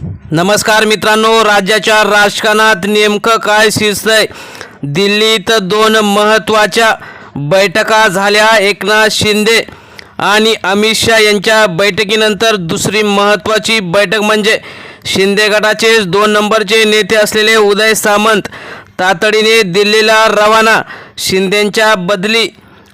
नमस्कार मित्रांनो, राज्याच्या राजकारणात नेमकं काय शिरतंय? दिल्लीत दोन महत्त्वाच्या बैठका झाल्या. एकनाथ शिंदे आणि अमित शहा यांच्या बैठकीनंतर दुसरी महत्त्वाची बैठक म्हणजे शिंदे गटाचे 2 नंबरचे नेते असलेले उदय सामंत तातडीने दिल्लीला रवाना. शिंदेंच्या बदली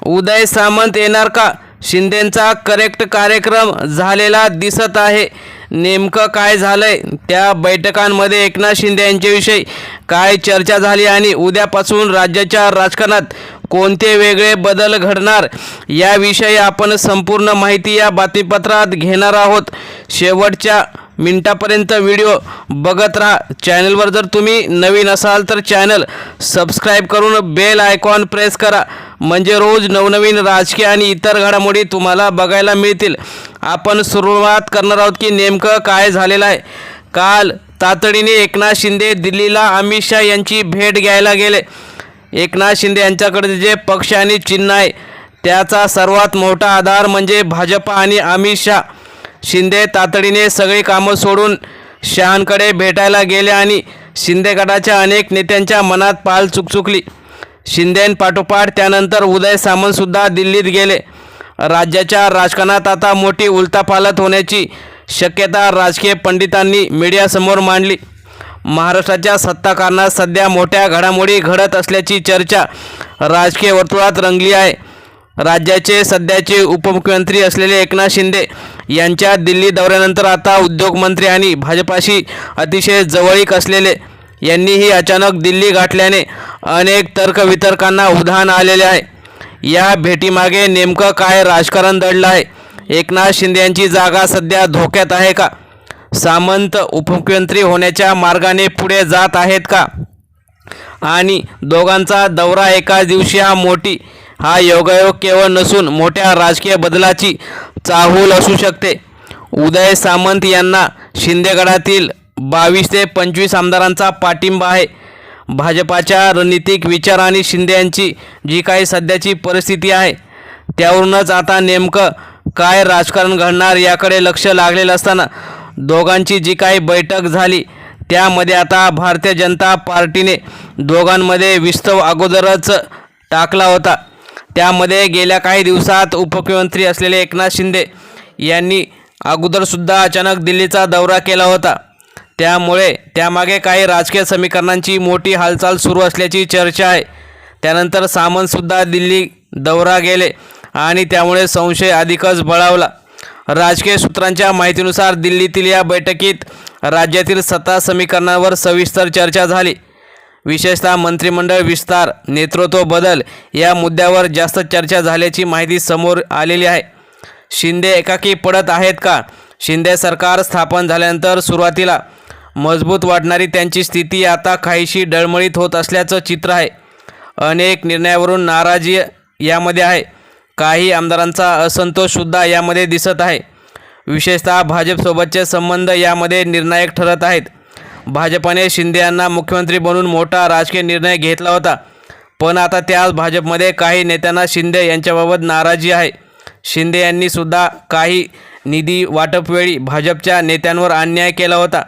उदय सामंत येणार का? शिंदेंचा करेक्ट कार्यक्रम झालेला दिसत आहे. नेमकं काय झालंय? त्या बैठकांमध्ये एकनाथ शिंदे यांच्याविषयी काय चर्चा झाली आणि उद्यापासून राज्याच्या राजकारणात कोणते वेगळे बदल घडणार याविषयी आपण संपूर्ण माहिती या बातमीपत्रात घेणार आहोत. शेवटच्या मिनिटापर्यंत व्हिडिओ बघत राहा. चॅनलवर जर तुम्ही नवीन असाल तर चॅनल सबस्क्राईब करून बेल आयकॉन प्रेस करा, म्हणजे रोज नवनवीन राजकीय आणि इतर घडामोडी तुम्हाला बघायला मिळतील. आपण सुरुवात करणार आहोत की नेमकं काय झालेलं आहे. काल तातडीने एकनाथ शिंदे दिल्लीला अमित शहा यांची भेट घ्यायला गेले. एकनाथ शिंदे यांच्याकडे जे पक्ष आणि चिन्ह आहे त्याचा सर्वात मोठा आधार म्हणजे भाजपा आणि अमित शहा. शिंदे तातडीने सगळी कामं सोडून शहांकडे भेटायला गेले आणि शिंदे गटाच्या अनेक नेत्यांच्या मनात पाल चुकचुकली. शिंदेंपाठोपाठ त्यानंतर उदय सामंतसुद्धा दिल्लीत गेले. राज्याच्या राजकारणात आता मोठी उलथापालथ होण्याची शक्यता राजकीय पंडितांनी मीडियासमोर मांडली. महाराष्ट्राच्या सत्ताकारणात सध्या मोठ्या घडामोडी घडत असल्याची चर्चा राजकीय वर्तुळात रंगली आहे. राज्याचे सध्याचे उपमुख्यमंत्री असलेले एकनाथ शिंदे यांच्या दिल्ली दौऱ्यानंतर आता उद्योगमंत्री आणि भाजपाशी अतिशय जवळीक असलेले यांनीही अचानक दिल्ली गाठल्याने अनेक तर्कवितर्कांना उधाण आलेले आहे. या भेटीमागे नेमकं काय राजकारण दडलं आहे? एकनाथ शिंदे यांची जागा सध्या धोक्यात आहे का? सामंत उपमुख्यमंत्री होण्याच्या मार्गाने पुढे जात आहेत का? आणि दोघांचा दौरा एकाच दिवशी हा योगायोग केवळ नसून मोठ्या राजकीय बदलाची चाहूल असू शकते. उदय सामंत यांना शिंदे गटातील 22 ते 25 आमदारांचा पाठिंबा आहे. भाजपाच्या रणनीतिक विचार आणि शिंदे यांची जी काही सध्याची परिस्थिती आहे त्यावरूनच आता नेमकं काय राजकारण घडणार याकडे लक्ष लागलेलं असताना दोघांची जी काही बैठक झाली त्यामध्ये आता भारतीय जनता पार्टीने दोघांमध्ये विस्तव अगोदरच टाकला होता. त्यामध्ये गेल्या काही दिवसात उपमुख्यमंत्री असलेले एकनाथ शिंदे यांनी अगोदरसुद्धा अचानक दिल्लीचा दौरा केला होता. त्यामुळे त्यामागे काही राजकीय समीकरणांची मोठी हालचाल सुरू असल्याची चर्चा आहे. त्यानंतर सामंतसुद्धा दिल्ली दौरा गेले आणि त्यामुळे संशय अधिकच बळावला. राजकीय सूत्रांच्या माहितीनुसार दिल्लीतील या बैठकीत राज्यातील सत्ता समीकरणावर सविस्तर चर्चा झाली. विशेषतः मंत्रिमंडळ विस्तार, नेतृत्व बदल या मुद्द्यावर जास्त चर्चा झाल्याची माहिती समोर आलेली आहे. शिंदे एकाकी पडत आहेत का? शिंदे सरकार स्थापन झाल्यानंतर सुरुवातीला मजबूत वाटणारी त्यांची स्थिती आता काहीशी डळमळीत होत असल्याचं चित्र आहे. अनेक निर्णयावरून नाराजी यामध्ये आहे. काही आमदारांचा असंतोषसुद्धा यामध्ये दिसत आहे. विशेषतः भाजपसोबतचे संबंध यामध्ये निर्णायक ठरत आहेत. भाजपाने शिंदे यांना मुख्यमंत्री बनवून मोठा राजकीय निर्णय घेतला होता, पण आता त्याच भाजपमध्ये काही नेत्यांना शिंदे यांच्याबाबत नाराजी आहे. शिंदे यांनी सुद्धा काही निधी वाटपवेळी भाजपच्या नेत्यांवर अन्याय केला होता.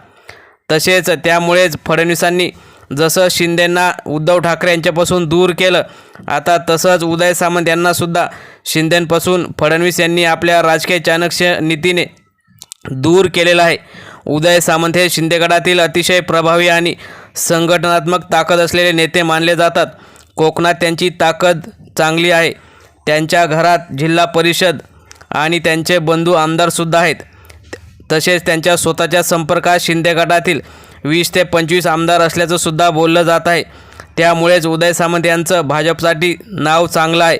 तसेच त्यामुळेच फडणवीसांनी जसं शिंदेंना उद्धव ठाकरे यांच्यापासून दूर केलं, आता तसंच उदय सामंत यांनासुद्धा शिंदेंपासून फडणवीस यांनी आपल्या राजकीय चाणक्य नीतीने दूर केलेलं आहे. उदय सामंत हे शिंदे गटातील अतिशय प्रभावी आणि संघटनात्मक ताकद असलेले नेते मानले जातात. कोकणात त्यांची ताकद चांगली आहे. त्यांच्या घरात जिल्हा परिषद आणि त्यांचे बंधू आमदारसुद्धा आहेत. तसेच त्यांच्या स्वतःच्या संपर्कात शिंदे गटातील 20 ते 25 आमदार असल्याचं सुद्धा बोललं जात आहे. त्यामुळेच उदय सामंत यांचं भाजपसाठी नाव चांगलं आहे.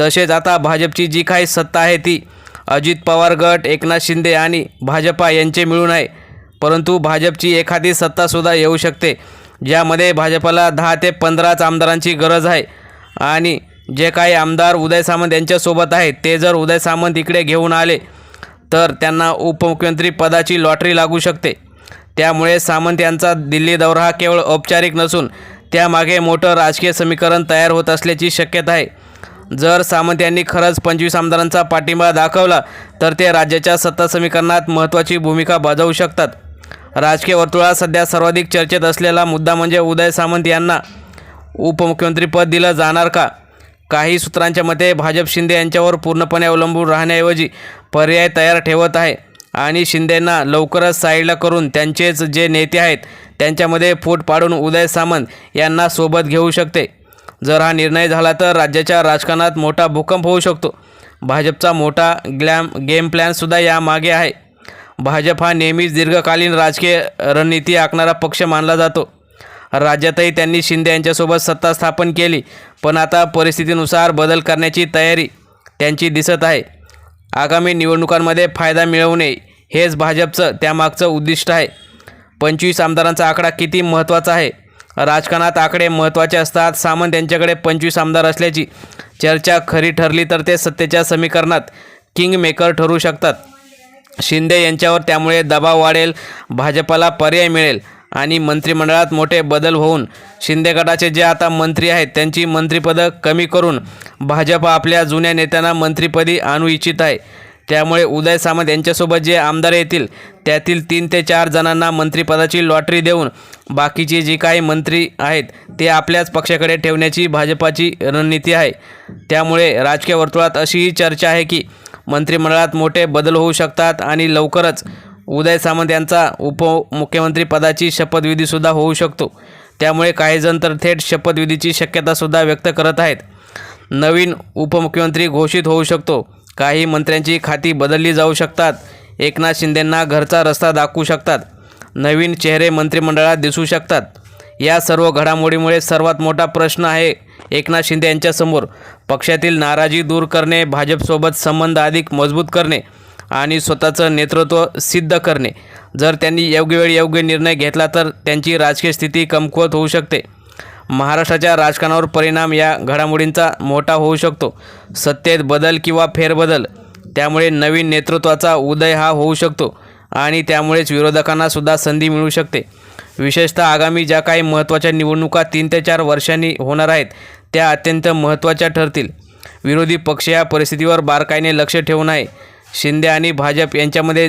तसेच आता भाजपची जी काही सत्ता आहे ती अजित पवार गट, एकनाथ शिंदे आणि भाजपा यांचे मिळून आहे. परंतु भाजपची एखादी सत्तासुद्धा येऊ शकते ज्यामध्ये भाजपला 10 ते 15 आमदारांची गरज आहे. आणि जे काही आमदार उदय सामंत यांच्यासोबत आहेत ते जर उदय सामंत इकडे घेऊन आले तर त्यांना उपमुख्यमंत्री पदाची लॉटरी लागू शकते. त्यामुळे सामंत यांचा दिल्ली दौरा हा केवळ औपचारिक नसून त्यामागे मोठं राजकीय समीकरण तयार होत असल्याची शक्यता आहे. जर सामंत यांनी खरंच 25 आमदारांचा पाठिंबा दाखवला तर ते राज्याच्या सत्ता समीकरणात महत्त्वाची भूमिका बजावू शकतात. राजकीय वर्तुळात सध्या सर्वाधिक चर्चेत असलेला मुद्दा म्हणजे उदय सामंत यांना उपमुख्यमंत्रीपद दिलं जाणार का? काही सूत्रांच्या मते भाजप शिंदे यांच्यावर पूर्णपणे अवलंबून राहण्याऐवजी पर्याय तयार ठेवत आहे आणि शिंदेंना लवकरच साईडला करून त्यांचेच जे नेते आहेत त्यांच्यामध्ये फूट पाडून उदय सामंत यांना सोबत घेऊ शकते. जर हा निर्णय झाला तर राज्याच्या राजकारणात मोठा भूकंप होऊ शकतो. भाजपचा मोठा गेम प्लॅनसुद्धा यामागे आहे. भाजप हा नेहमीच दीर्घकालीन राजकीय रणनीती आखणारा पक्ष मानला जातो. राज्यातही त्यांनी शिंदे यांच्यासोबत सत्ता स्थापन केली, पण आता परिस्थितीनुसार बदल करण्याची तयारी त्यांची दिसत आहे. आगामी निवडणुकांमध्ये फायदा मिळवणे हेच भाजपचं त्यामागचं उद्दिष्ट आहे. 25 आमदारांचा आकडा किती महत्त्वाचा आहे? राजकारणात आकडे महत्त्वाचे असतात. सामंत यांच्याकडे 25 आमदार असल्याची चर्चा खरी ठरली तर ते सत्तेच्या समीकरणात किंग मेकर ठरू शकतात. शिंदे यांच्यावर त्यामुळे दबाव वाढेल, भाजपला पर्याय मिळेल आणि मंत्रिमंडळात मोठे बदल होऊन शिंदे गटाचे जे आता मंत्री आहेत त्यांची मंत्रिपदं कमी करून भाजप आपल्या जुन्या नेत्यांना मंत्रिपदी आणू इच्छित आहे. त्यामुळे उदय सामंत यांच्यासोबत जे आमदार येतील त्यातील 3 ते 4 जणांना मंत्रिपदाची लॉटरी देऊन बाकीचे जे काही मंत्री आहेत ते आपल्याच पक्षाकडे ठेवण्याची भाजपाची रणनीती आहे. त्यामुळे राजकीय वर्तुळात अशीही चर्चा आहे की मंत्रिमंडळात मोठे बदल होऊ शकतात आणि लवकरच उदय सामंत यांचा उपमुख्यमंत्रीपदाची शपथविधीसुद्धा होऊ शकतो. त्यामुळे काही जण तर थेट शपथविधीची शक्यतासुद्धा व्यक्त करत आहेत. नवीन उपमुख्यमंत्री घोषित होऊ शकतो. काही मंत्र्यांची खाती बदलली जाऊ शकतात. एकनाथ शिंदेंना घरचा रस्ता दाखवू शकतात. नवीन चेहरे मंत्रिमंडळात दिसू शकतात. या सर्व घडामोडीमुळे सर्वात मोठा प्रश्न आहे एकनाथ शिंदे यांच्यासमोर. पक्षातील नाराजी दूर करणे, भाजपसोबत संबंध अधिक मजबूत करणे आणि स्वतःचं नेतृत्व सिद्ध करणे. जर त्यांनी योग्य वेळी योग्य निर्णय घेतला तर त्यांची राजकीय स्थिती कमकुवत होऊ शकते. महाराष्ट्राच्या राजकारणावर परिणाम या घडामोडींचा मोठा होऊ शकतो. सत्तेत बदल किंवा फेरबदल, त्यामुळे नवीन नेतृत्वाचा उदय हा होऊ शकतो आणि त्यामुळेच विरोधकांना सुद्धा संधी मिळू शकते. विशेषतः आगामी ज्या काही महत्त्वाच्या निवडणुका 3 ते 4 वर्षांनी होणार आहेत त्या अत्यंत महत्त्वाच्या ठरतील. विरोधी पक्ष या परिस्थितीवर बारकाईने लक्ष ठेवून आहे. शिंदे आणि भाजप यांच्यामध्ये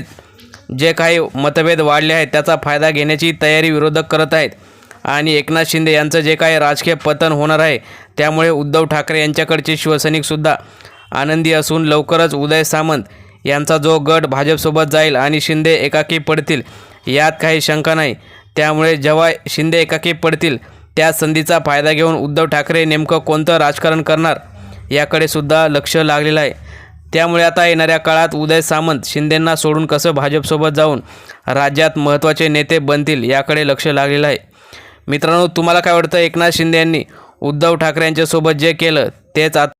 जे काही मतभेद वाढले आहेत त्याचा फायदा घेण्याची तयारी विरोधक करत आहेत आणि एकनाथ शिंदे यांचं जे काही राजकीय पतन होणार आहे त्यामुळे उद्धव ठाकरे यांच्याकडचे शिवसैनिकसुद्धा आनंदी असून लवकरच उदय सामंत यांचा जो गट भाजपसोबत जाईल आणि शिंदे एकाकी पडतील यात काही शंका नाही. त्यामुळे जेव्हा शिंदे एकाकी पडतील त्या संधीचा फायदा घेऊन उद्धव ठाकरे नेमकं कोणतं राजकारण करणार याकडे सुद्धा लक्ष लागलेलं आहे. त्यामुळे आता येणाऱ्या काळात उदय सामंत शिंदेंना सोडून कसं भाजपसोबत जाऊन राज्यात महत्त्वाचे नेते बनतील याकडे लक्ष लागलेलं आहे. मित्रांनो, तुम्हाला काय वाटतं? एकनाथ शिंदे यांनी उद्धव ठाकरे यांच्यासोबत जे केलं तेच आता